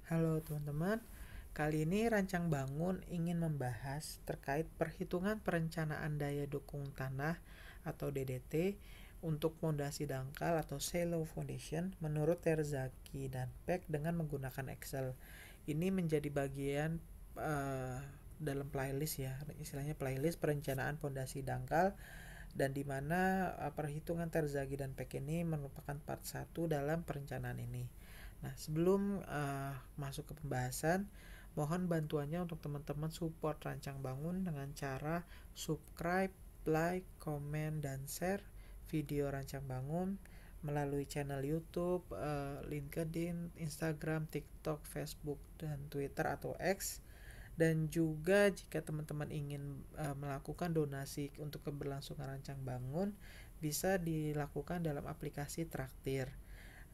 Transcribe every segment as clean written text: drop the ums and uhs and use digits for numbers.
Halo teman-teman, kali ini Rancang Bangun ingin membahas terkait perhitungan perencanaan daya dukung tanah atau DDT untuk fondasi dangkal atau shallow foundation menurut Terzaki dan Peck dengan menggunakan Excel. Ini menjadi bagian dalam playlist ya, istilahnya playlist perencanaan fondasi dangkal dan di mana perhitungan Terzaghi dan Peck ini merupakan part 1 dalam perencanaan ini. Nah, sebelum masuk ke pembahasan, mohon bantuannya untuk teman-teman support Rancang Bangun dengan cara subscribe, like, komen, dan share video Rancang Bangun melalui channel YouTube, LinkedIn, Instagram, TikTok, Facebook, dan Twitter atau X. Dan juga jika teman-teman ingin melakukan donasi untuk keberlangsungan Rancang Bangun, bisa dilakukan dalam aplikasi Traktir.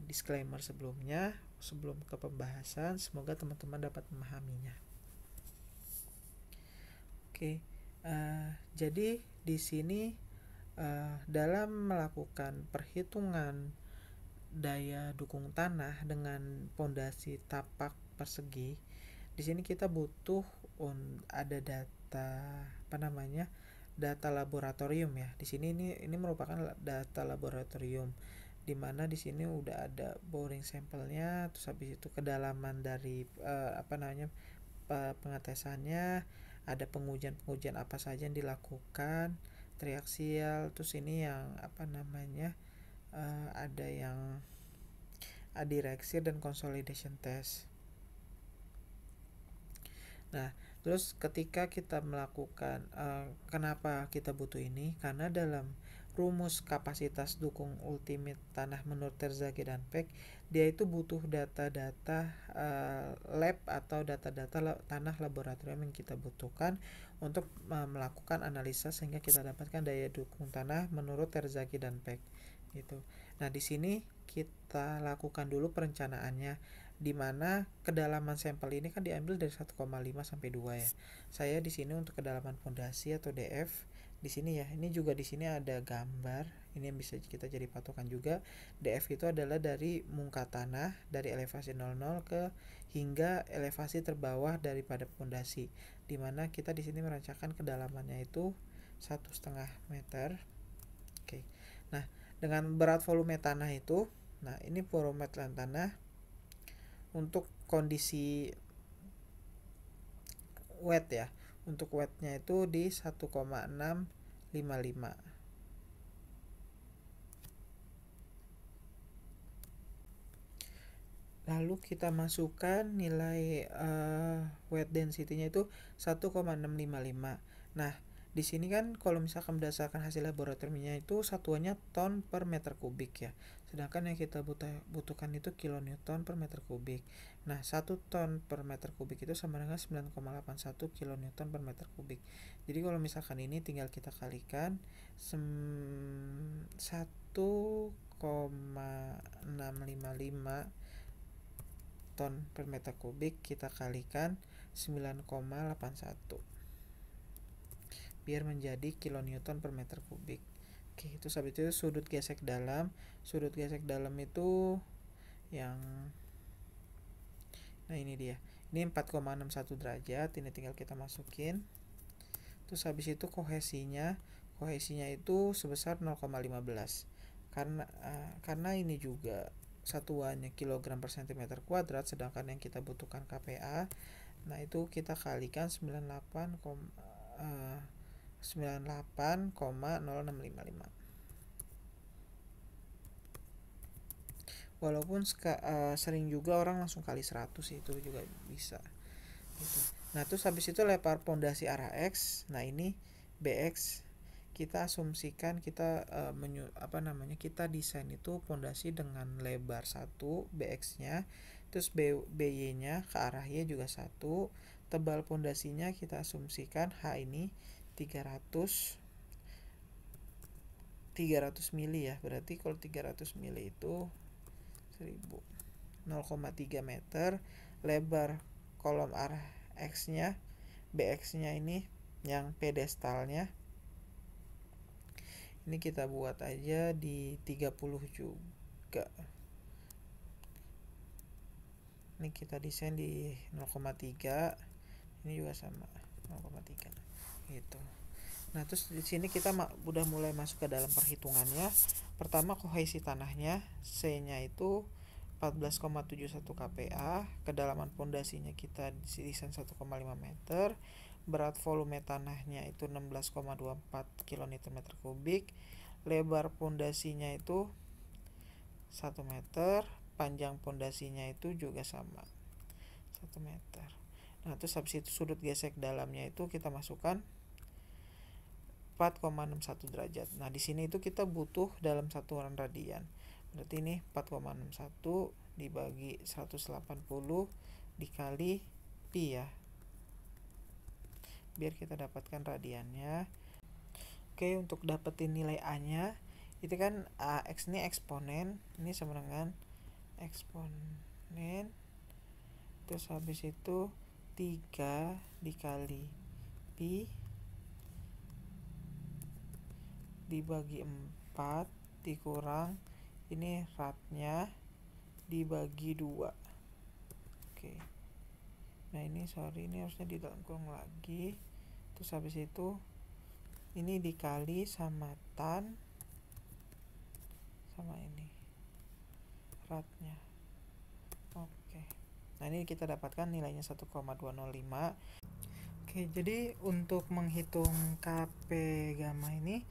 Disclaimer sebelumnya, sebelum ke pembahasan, semoga teman-teman dapat memahaminya. Oke, jadi di sini dalam melakukan perhitungan daya dukung tanah dengan pondasi tapak persegi, di sini kita butuh ada data data laboratorium ya. Di sini ini merupakan data laboratorium di mana di sini udah ada boring sampelnya, terus habis itu kedalaman dari pengetesannya, ada pengujian apa saja yang dilakukan, triaksial, terus ini yang ada yang adireksir dan consolidation test. Nah, terus ketika kita melakukan kenapa kita butuh ini? Karena dalam rumus kapasitas dukung ultimate tanah menurut Terzaghi dan Peck, dia itu butuh data-data lab atau data-data tanah laboratorium yang kita butuhkan untuk melakukan analisa sehingga kita dapatkan daya dukung tanah menurut Terzaghi dan Peck gitu. Nah, di sini kita lakukan dulu perencanaannya, di mana kedalaman sampel ini kan diambil dari 1,5 sampai 2 ya. Saya di sini untuk kedalaman fondasi atau DF di sini ya. Ini juga di sini ada gambar. Ini yang bisa kita jadi patokan juga. DF itu adalah dari muka tanah dari elevasi 00 ke hingga elevasi terbawah daripada fondasi. Di mana kita di sini merancangkan kedalamannya itu 1,5 meter. Oke. Nah, dengan berat volume tanah itu, nah ini volume tanah untuk kondisi wet ya. Untuk wetnya itu di 1,655. Lalu kita masukkan nilai wet density-nya itu 1,655. Nah, di sini kan kalau misalkan berdasarkan hasil laboratoriumnya itu satuannya ton per meter kubik ya. Sedangkan yang kita butuhkan itu kilonewton per meter kubik. Nah, 1 ton per meter kubik itu sama dengan 9,81 kilonewton per meter kubik. Jadi kalau misalkan ini tinggal kita kalikan 1,655 ton per meter kubik kita kalikan 9,81 biar menjadi kilonewton per meter kubik. Oke, itu habis itu sudut gesek dalam. Sudut gesek dalam itu yang nah ini dia. Ini 4,61 derajat. Ini tinggal kita masukin. Terus habis itu kohesinya itu sebesar 0,15. Karena ini juga satuannya kilogram per sentimeter kuadrat, sedangkan yang kita butuhkan kPa, nah itu kita kalikan 98,0655. Walaupun sering juga orang langsung kali 100 itu juga bisa gitu. Nah, terus habis itu lebar pondasi arah X. Nah, ini BX kita asumsikan kita kita desain itu pondasi dengan lebar 1 BX-nya, terus BY-nya ke arah Y juga 1. Tebal pondasinya kita asumsikan H ini 300 mili ya. Berarti kalau 300 mili itu 0,3 meter. Lebar kolom arah X-nya, BX-nya ini yang pedestalnya ini kita buat aja di 30 juga. Ini kita desain di 0,3, ini juga sama 0,3 gitu. Nah, terus di sini kita udah mulai masuk ke dalam perhitungannya. Pertama, kohesi tanahnya, C-nya itu 14,71 kPa, kedalaman pondasinya kita desain 1,5 meter, berat volume tanahnya itu 16,24 kN kubik, lebar pondasinya itu 1 meter, panjang pondasinya itu juga sama 1 meter. Nah, terus habis itu sudut gesek dalamnya itu kita masukkan 4,61 derajat. Nah, di sini itu kita butuh dalam satuan radian. Berarti ini 4,61 dibagi 180 dikali pi ya. Biar kita dapatkan radiannya. Oke, untuk dapetin nilai A-nya, itu kan X ini eksponen, ini sama dengan eksponen. Terus habis itu 3 dikali pi dibagi 4 dikurang ini ratnya dibagi 2. Oke. Nah, ini harusnya di dalam kurung lagi. Terus habis itu ini dikali sama tan sama ini ratnya. Oke. Nah, ini kita dapatkan nilainya 1,205. Oke, jadi untuk menghitung KP gamma ini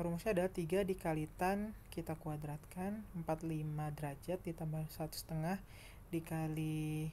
rumusnya ada 3 dikali tan kita kuadratkan 45 derajat ditambah 1,5 dikali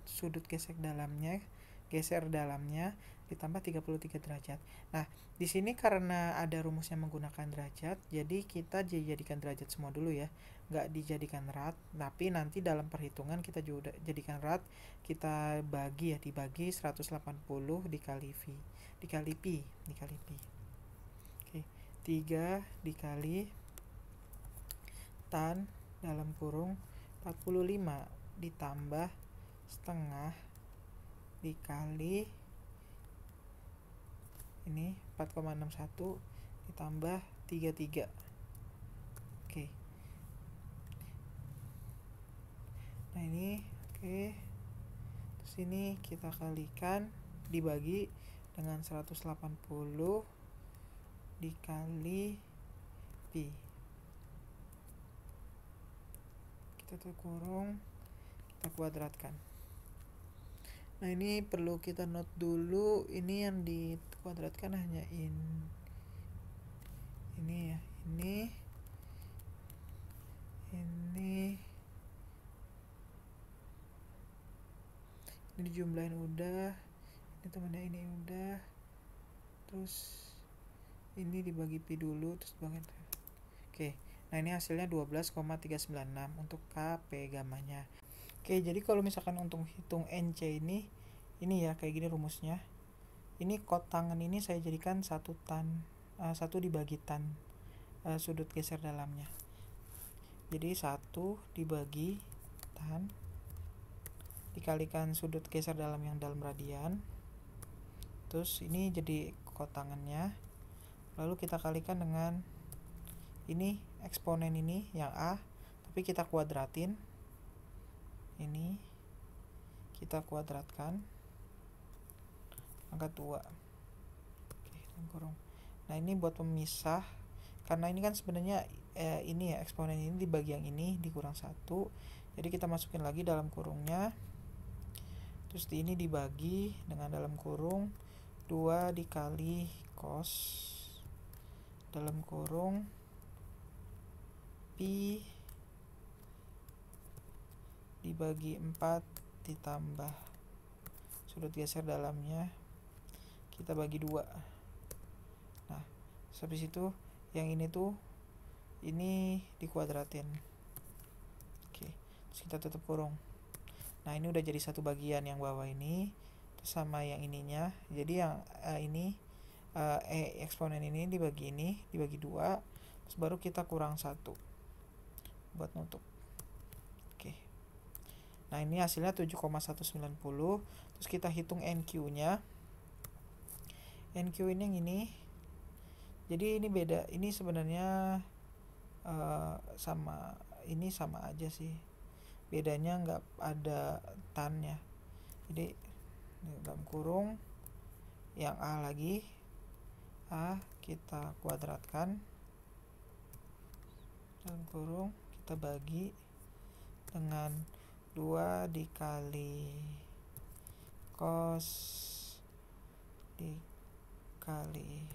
sudut geser dalamnya ditambah 33 derajat. Nah, di sini karena ada rumusnya menggunakan derajat, jadi kita jadikan derajat semua dulu ya, nggak dijadikan rad, tapi nanti dalam perhitungan kita juga jadikan rad, kita dibagi 180 dikali pi. Oke, 3 dikali tan dalam kurung 45 ditambah setengah dikali ini 4,61 ditambah 33. Oke. Nah, ini oke. Terus ini kita kalikan dibagi dengan 180 dikali pi. Kita tutup kurung, kita kuadratkan. Nah, ini perlu kita note dulu, ini yang dikuadratkan hanya ini ya, ini dijumlahin udah, ini temannya ini udah, terus ini dibagi pi dulu, terus banget. Oke, nah ini hasilnya 12,396 untuk KP gamanya. Oke, jadi kalau misalkan untuk hitung NC ini ya kayak gini rumusnya. Ini kotangan ini saya jadikan 1 dibagi tan sudut geser dalamnya. Jadi 1 dibagi tan dikalikan sudut geser dalam yang dalam radian. Terus ini jadi kotangannya. Lalu kita kalikan dengan ini eksponen ini yang A, tapi kita kuadratin. Ini kita kuadratkan angka 2. Oke, kurung. Nah, ini buat pemisah, karena ini kan sebenarnya ini ya, eksponen ini dibagi yang ini dikurang 1. Jadi kita masukin lagi dalam kurungnya. Terus ini dibagi dengan dalam kurung 2 dikali cos dalam kurung pi dibagi 4 ditambah sudut geser dalamnya kita bagi 2. Nah, habis itu yang ini tuh ini dikuadratin. Oke, terus kita tutup kurung. Nah, ini udah jadi satu bagian yang bawah ini, terus sama yang ininya. Jadi yang ini eksponen ini dibagi 2, terus baru kita kurang 1 buat nutup. Oke. Nah, ini hasilnya 7,190. Terus kita hitung NQ-nya. NQ ini yang ini. Jadi ini beda. Ini sebenarnya sama ini sama aja sih, bedanya nggak ada tannya. Jadi dalam kurung yang A lagi, A kita kuadratkan, dalam kurung kita bagi dengan 2 dikali cos dikali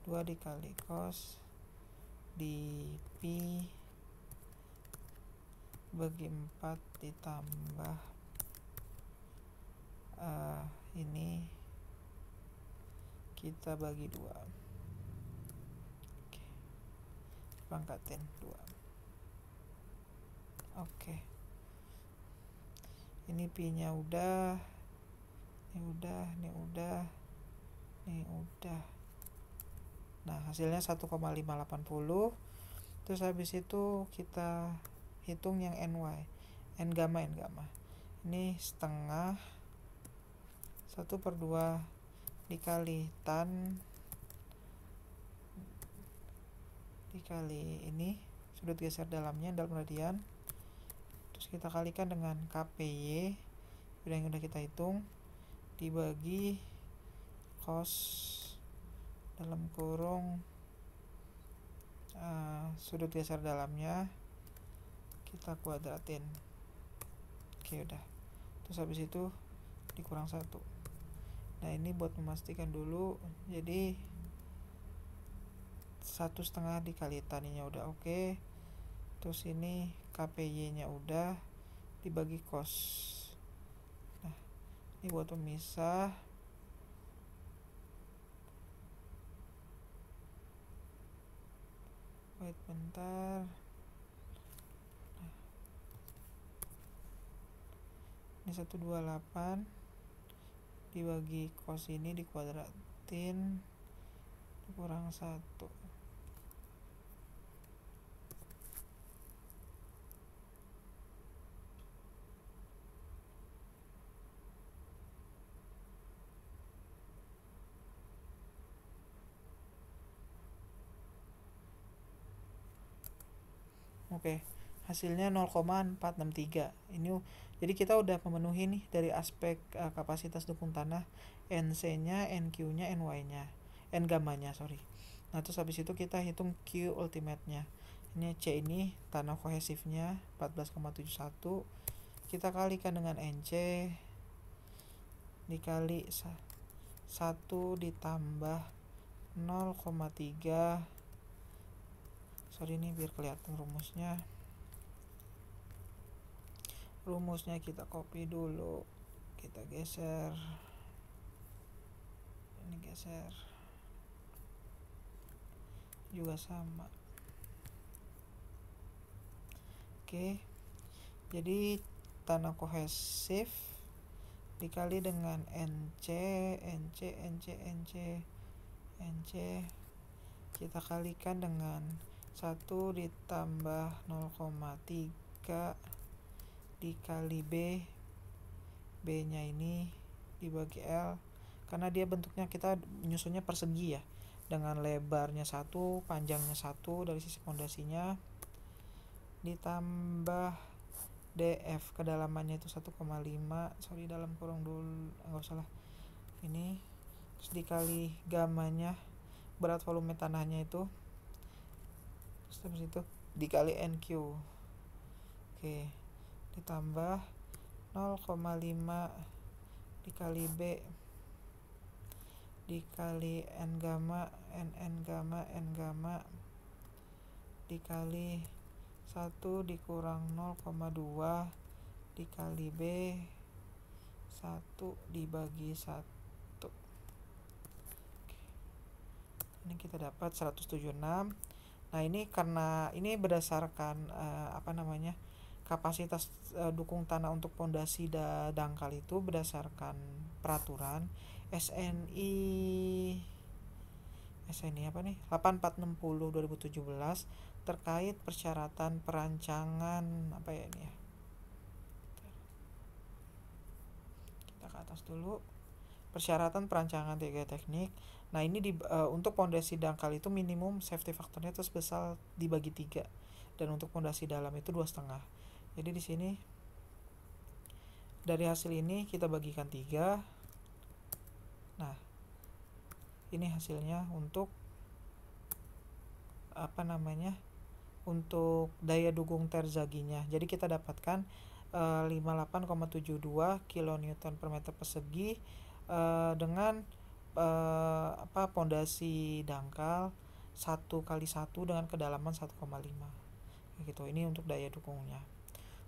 2 dikali cos di pi bagi 4 ditambah ini kita bagi 2. Oke, pangkatin 2. Oke, ini pi nya udah, ini udah, ini udah, ini udah. Nah, hasilnya 1,580. Terus habis itu kita hitung yang ny, n gamma. Ini setengah 1/2 dikali tan dikali ini sudut geser dalamnya dalam radian. Terus kita kalikan dengan KPY yang udah kita hitung dibagi cos dalam kurung sudut geser dalamnya kita kuadratin. Oke, udah. Terus habis itu dikurang 1. Nah, ini buat memastikan dulu, jadi 1/2 dikali taninya udah oke. Terus ini KPY nya udah dibagi cos. Nah, ini buat pemisah. Wait bentar. Nah, ini 128 dibagi cos ini dikuadratin kurang 1. Oke, hasilnya 0,463. Ini jadi kita udah memenuhi nih dari aspek kapasitas dukung tanah, NC-nya, NQ-nya, NY-nya, N gamma-nya, sorry. Nah, terus habis itu kita hitung Q ultimate-nya. Ini C ini tanah kohesifnya 14,71. Kita kalikan dengan NC dikali 1 ditambah 0,3. Sorry, ini biar kelihatan rumusnya kita copy dulu, kita geser, ini geser juga sama. Oke, jadi tanah kohesif dikali dengan NC kita kalikan dengan 1 ditambah 0,3 dikali B nya ini dibagi L, karena dia bentuknya kita menyusunnya persegi ya, dengan lebarnya 1, panjangnya 1 dari sisi pondasinya, ditambah DF kedalamannya itu 1,5, sorry dalam kurung dulu, enggak usah lah ini, terus dikali gamanya berat volume tanahnya itu, terus habis itu dikali NQ. Oke, ditambah 0,5 dikali B dikali N gamma dikali 1 dikurang 0,2 dikali B 1 dibagi 1. Oke. Ini kita dapat 176. Nah, ini karena ini berdasarkan kapasitas dukung tanah untuk pondasi dangkal itu berdasarkan peraturan SNI 8460/2017 terkait persyaratan perancangan kita ke atas dulu, persyaratan perancangan geoteknik Nah, ini untuk pondasi dangkal itu minimum safety faktornya itu sebesar dibagi 3, dan untuk pondasi dalam itu 2,5. Jadi di sini dari hasil ini kita bagikan 3. Nah, ini hasilnya untuk untuk daya dukung terzaginya. Jadi kita dapatkan 58,72 kN per meter persegi dengan pondasi dangkal 1x1 dengan kedalaman 1,5 gitu. Ini untuk daya dukungnya.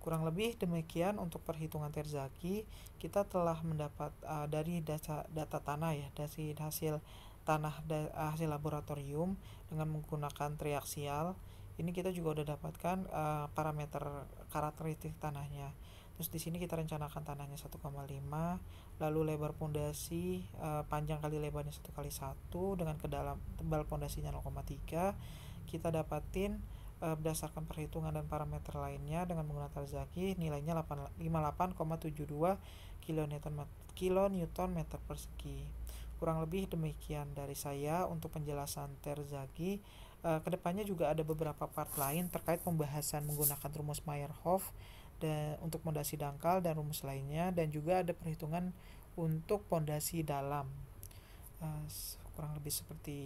Kurang lebih demikian untuk perhitungan terzagi. Kita telah mendapat dari data tanah ya, dari hasil hasil laboratorium dengan menggunakan triaksial. Ini kita juga udah dapatkan parameter karakteristik tanahnya. Terus di sini kita rencanakan tanahnya 1,5, lalu lebar pondasi panjang kali lebarnya 1x1 dengan tebal pondasinya 0,3. Kita dapatin berdasarkan perhitungan dan parameter lainnya dengan menggunakan terzagi, nilainya 58,72 kN meter persegi. Kurang lebih demikian dari saya untuk penjelasan terzagi. Kedepannya juga ada beberapa part lain terkait pembahasan menggunakan rumus Meyerhof dan untuk pondasi dangkal dan rumus lainnya, dan juga ada perhitungan untuk pondasi dalam. Kurang lebih seperti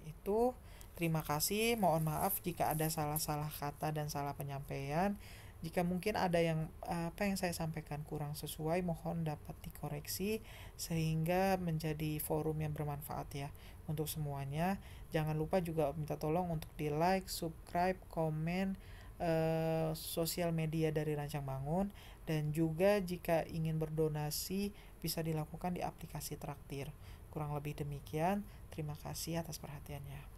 itu. Terima kasih, mohon maaf jika ada salah-salah kata dan salah penyampaian. Jika mungkin ada yang apa yang saya sampaikan kurang sesuai, mohon dapat dikoreksi sehingga menjadi forum yang bermanfaat ya untuk semuanya. Jangan lupa juga minta tolong untuk di like, subscribe, komen sosial media dari Rancang Bangun, dan juga jika ingin berdonasi bisa dilakukan di aplikasi Traktir. Kurang lebih demikian. Terima kasih atas perhatiannya.